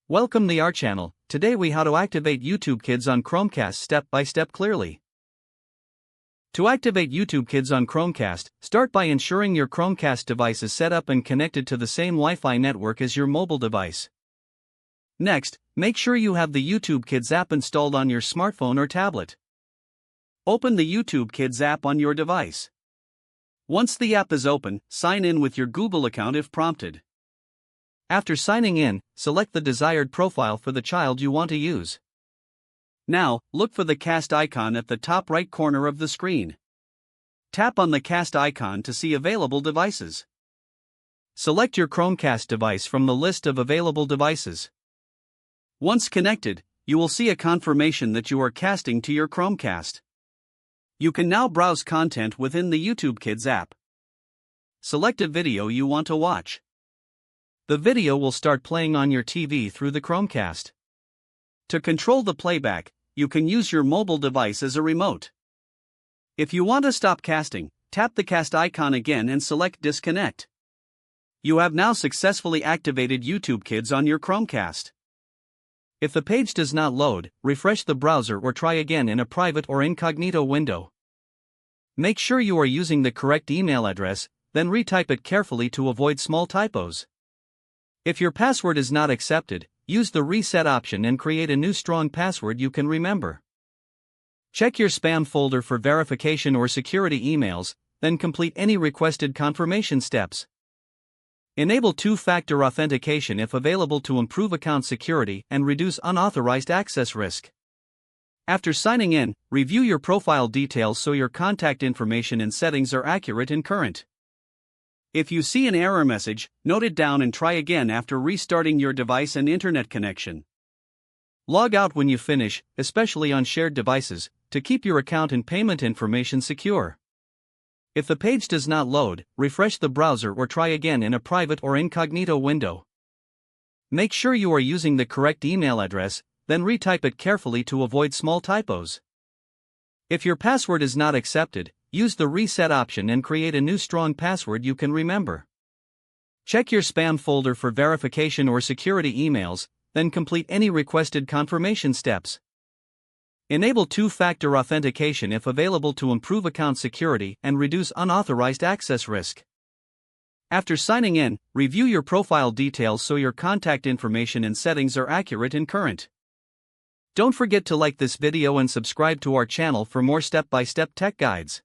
Welcome to our channel. Today we how to activate YouTube Kids on Chromecast step by step clearly. To activate YouTube Kids on Chromecast, start by ensuring your Chromecast device is set up and connected to the same Wi-Fi network as your mobile device. Next, make sure you have the YouTube Kids app installed on your smartphone or tablet. Open the YouTube Kids app on your device. Once the app is open, sign in with your Google account if prompted. After signing in, select the desired profile for the child you want to use. Now, look for the cast icon at the top right corner of the screen. Tap on the cast icon to see available devices. Select your Chromecast device from the list of available devices. Once connected, you will see a confirmation that you are casting to your Chromecast. You can now browse content within the YouTube Kids app. Select a video you want to watch. The video will start playing on your TV through the Chromecast. To control the playback, you can use your mobile device as a remote. If you want to stop casting, tap the cast icon again and select Disconnect. You have now successfully activated YouTube Kids on your Chromecast. If the page does not load, refresh the browser or try again in a private or incognito window. Make sure you are using the correct email address, then retype it carefully to avoid small typos. If your password is not accepted, use the reset option and create a new strong password you can remember. Check your spam folder for verification or security emails, then complete any requested confirmation steps. Enable two-factor authentication if available to improve account security and reduce unauthorized access risk. After signing in, review your profile details so your contact information and settings are accurate and current. If you see an error message, note it down and try again after restarting your device and internet connection. Log out when you finish, especially on shared devices, to keep your account and payment information secure. If the page does not load, refresh the browser or try again in a private or incognito window. Make sure you are using the correct email address, then retype it carefully to avoid small typos. If your password is not accepted, use the reset option and create a new strong password you can remember. Check your spam folder for verification or security emails, then complete any requested confirmation steps. Enable two-factor authentication if available to improve account security and reduce unauthorized access risk. After signing in, review your profile details so your contact information and settings are accurate and current. Don't forget to like this video and subscribe to our channel for more step-by-step tech guides.